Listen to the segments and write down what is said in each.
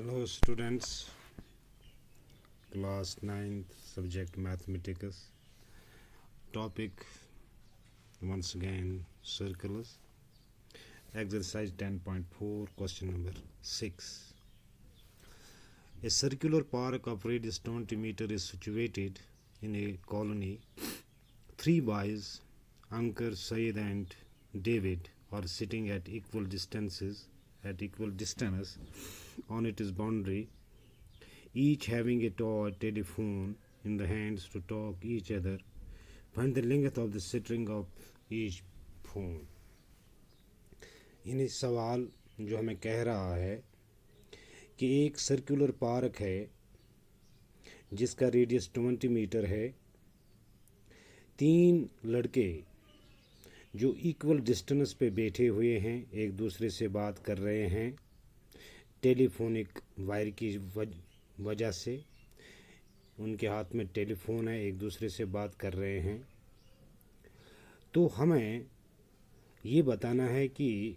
Hello students, class 9th subject mathematics. Topic once again circles. Exercise 10.4 question number 6. A circular park of radius 20 meter is situated in a colony. 3 boys, Ankar, Syed and David, are sitting at equal distance on its boundary, each having a toy telephone in the hands to talk each other. Find the length of the string of each phone. यानी सवाल जो हमें कह रहा है कि एक circular park है जिसका रेडियस 20 मीटर है। 3 लड़के जो इक्वल डिस्टेंस पे बैठे हुए हैं, एक दूसरे से बात कर रहे हैं टेलीफोनिक वायर की वजह से। उनके हाथ में टेलीफोन है, एक दूसरे से बात कर रहे हैं। तो हमें ये बताना है कि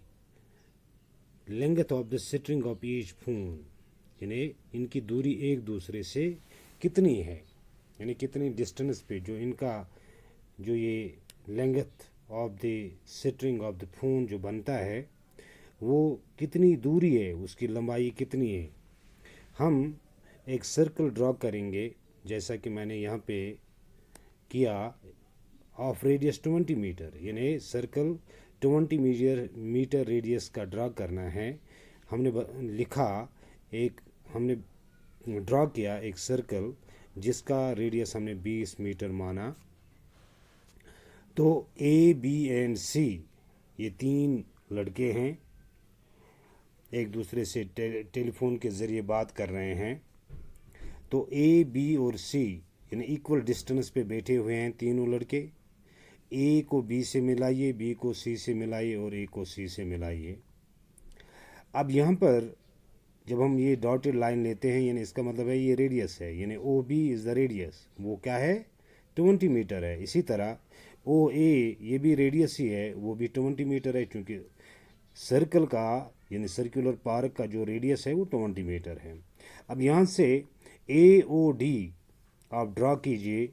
length of the string of each phone, यानी इनकी दूरी एक दूसरे से कितनी है, यानी कितनी डिस्टेंस पे जो इनका जो ये length of the string of the phone जो बनता है वो कितनी दूरी है, उसकी लंबाई कितनी है। हम एक सर्कल ड्रॉ करेंगे जैसा कि मैंने यहाँ पे किया ऑफ रेडियस 20 मीटर, यानी सर्कल 20 मीटर रेडियस का ड्रॉ करना है। हमने ड्रॉ किया एक सर्कल जिसका रेडियस हमने 20 मीटर माना। तो ए, बी एंड सी ये 3 लड़के हैं, एक दूसरे से टेलीफोन के ज़रिए बात कर रहे हैं। तो ए, बी और सी यानी इक्वल डिस्टेंस पे बैठे हुए हैं तीनों लड़के। ए को बी से मिलाइए, बी को सी से मिलाइए और ए को सी से मिलाइए। अब यहाँ पर जब हम ये डॉटेड लाइन लेते हैं यानी इसका मतलब है ये रेडियस है, यानी O B is the radius, वो क्या है 20 मीटर है। इसी तरह ओ ए ये भी रेडियस ही है, वो भी 20 मीटर है, क्योंकि सर्कल का यानी सर्कुलर पार्क का जो रेडियस है वो 20 मीटर है। अब यहाँ से ए ओ डी आप ड्रॉ कीजिए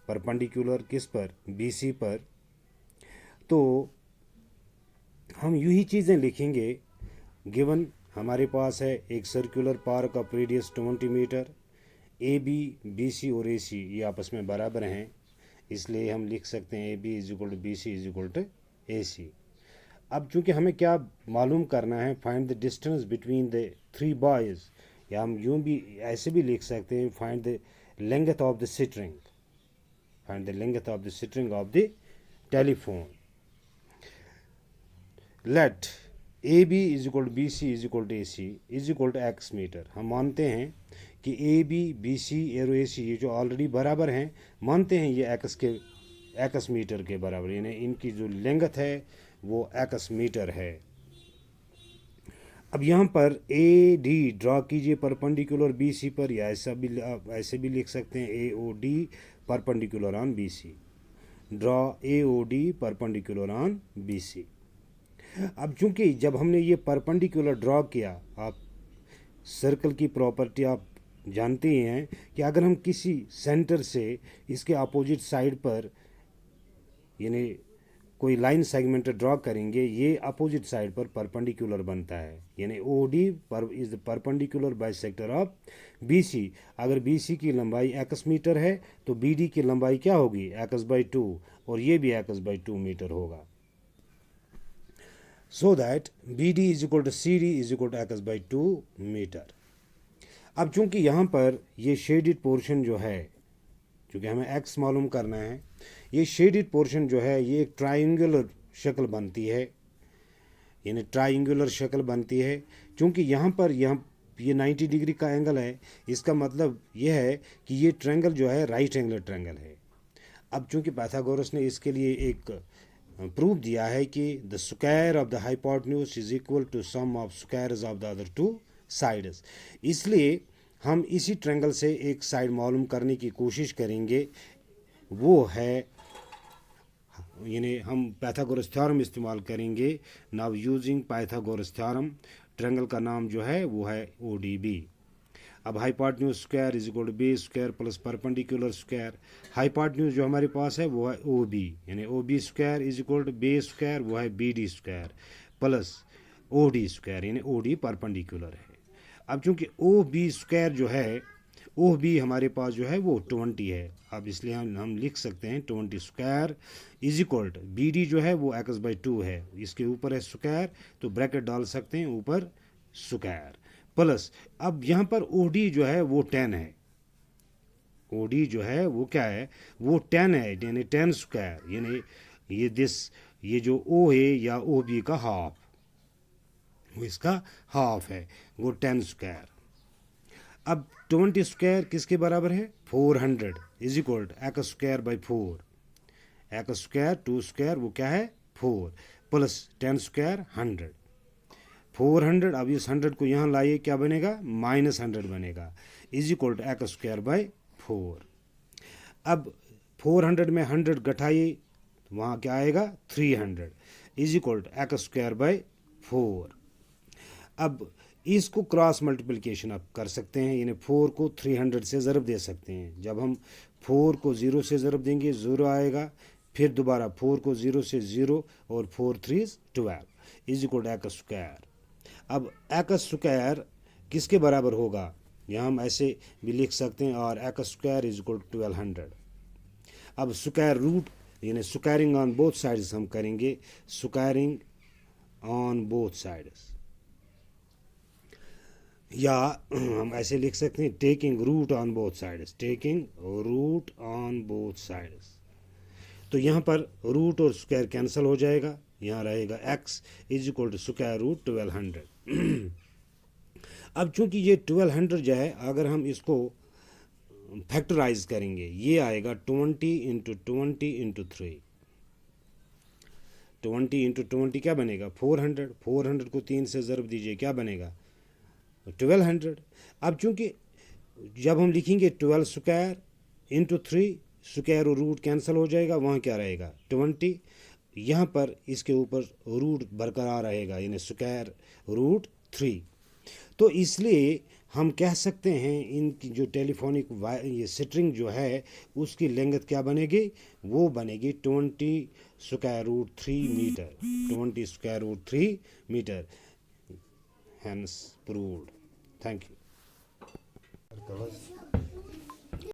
परपेंडिकुलर किस पर, बी सी पर। तो हम यूँ ही चीज़ें लिखेंगे। गिवन हमारे पास है एक circular park of radius 20 metre, A B, B C और ए सी ये आपस में बराबर हैं, इसलिए हम लिख सकते हैं A B is equal to B C is equal to A C. अब चूँकि हमें क्या मालूम करना है, find the distance between the 3 boys, या हम यूँ भी ऐसे भी लिख सकते हैं find the length of the string, find the length of the string of the telephone. Let A B is equal to B C is equal to A C is equal to x metre. हम मानते हैं कि ए B, B C और A सी ये जो already बराबर हैं, मानते हैं ये एक्स मीटर के बराबर, यानी इनकी जो लेंथ है वो एक्स मीटर है। अब यहाँ पर ए डी ड्रॉ कीजिए परपेंडिकुलर बी सी पर, या ऐसे भी लिख सकते हैं A O D perpendicular on B C. Draw A O D perpendicular on B C. अब चूंकि जब हमने ये परपेंडिकुलर ड्रॉ किया, आप सर्कल की प्रॉपर्टी आप जानते ही हैं कि अगर हम किसी सेंटर से इसके अपोजिट साइड पर यानी कोई लाइन सेगमेंट ड्रॉ करेंगे, ये अपोजिट साइड पर परपेंडिकुलर बनता है, यानी O D is the perpendicular bisector of B C. अगर बी सी की लंबाई एक्स मीटर है तो बी डी की लंबाई क्या होगी x/2, और ये भी x/2 मीटर होगा। So that B D is equal to C D is equal to x/2 metre. अब चूंकि यहाँ पर ये शेडिड पोर्शन जो है, चूँकि हमें x मालूम करना है, ये शेडिड पोर्शन जो है ये एक ट्रायंगुलर शक्ल बनती है, यानी ट्रायंगुलर शक्ल बनती है। चूँकि यहाँ पर ये 90 डिग्री का एंगल है, इसका मतलब ये है कि ये ट्रायंगल जो है राइट एंगल ट्रायंगल है। अब चूँकि पाइथागोरस ने इसके लिए एक प्रूफ दिया है कि the square of the hypotenuse is equal to sum of squares of the other 2 sides, इसलिए हम इसी ट्रायंगल से एक साइड मालूम करने की कोशिश करेंगे, वो है यानी हम पाइथागोरस थ्योरम इस्तेमाल करेंगे। Now using Pythagoras theorem triangle का नाम जो है वो है ODB। अब hypotenuse square is equal to base square plus perpendicular square. Hypotenuse जो हमारे पास है वो है OB, यानी OB square is equal to base square वो है BD square plus OD square, यानी OD परपेंडिकुलर है। अब चूंकि OB स्क्वायर जो है, OB हमारे पास जो है वो 20 है। अब इसलिए हम लिख सकते हैं 20 square is equal to BD जो है वो x/2 है, इसके ऊपर है स्क्वायर तो ब्रैकेट डाल सकते हैं ऊपर स्क्वायर प्लस, अब यहाँ पर OD जो है वो 10 है। OD जो है वो क्या है, वो 10 है, यानी 10 स्क्वायर, यानी ये जो O है या OB का हाफ, वो इसका हाफ है, वो 10 स्क्वायर। अब 20 स्क्वायर किसके बराबर है, 400 is equal to x square by 4। X square 2 square वो क्या है 4 प्लस 10 स्क्वायर 100, 400। अब इस 100 को यहाँ लाइए, क्या बनेगा -100 बनेगा, is equal to x square by 4। अब 400 में 100 घटाइए, वहाँ क्या आएगा 300 is equal to x square by 4। अब इसको क्रॉस मल्टीप्लिकेशन आप कर सकते हैं, यानी 4 को 300 से ज़रब दे सकते हैं। जब हम 4 को 0 से ज़रब देंगे 0 आएगा, फिर दोबारा 4 को 0 से 0 और 4 3 12 is equal to x square. अब एक्स स्क्वायर किसके बराबर होगा, यहाँ हम ऐसे भी लिख सकते हैं, और x square is equal to 1200। अब स्क्वायर रूट यानी स्क्वायरिंग ऑन बोथ साइड्स हम करेंगे, स्क्वायरिंग ऑन बोथ साइड्स, या हम ऐसे लिख सकते हैं taking root on both sides, taking root on both sides. तो यहाँ पर रूट और स्क्वायर कैंसिल हो जाएगा, यहाँ रहेगा x is equal to square root 1200। अब चूंकि ये 1200 जो है, अगर हम इसको फैक्टराइज करेंगे, ये आएगा 20 इंटू 20 इंटू 3। 20 इंटू 20 क्या बनेगा 400, 400 को 3 से ज़रब दीजिए, क्या बनेगा 1200। अब चूंकि जब हम लिखेंगे 12 स्क्वायर इंटू 3, स्क्वायर और रूट कैंसिल हो जाएगा, वहाँ क्या रहेगा 20, यहाँ पर इसके ऊपर रूट बरकरार रहेगा, यानी स्क्वायर रूट 3। तो इसलिए हम कह सकते हैं इनकी जो टेलीफोनिक ये स्ट्रिंग जो है उसकी लेंथ क्या बनेगी, वो बनेगी 20 square root 3 metre, 20 square root 3 metre. Hence proved. Thank you.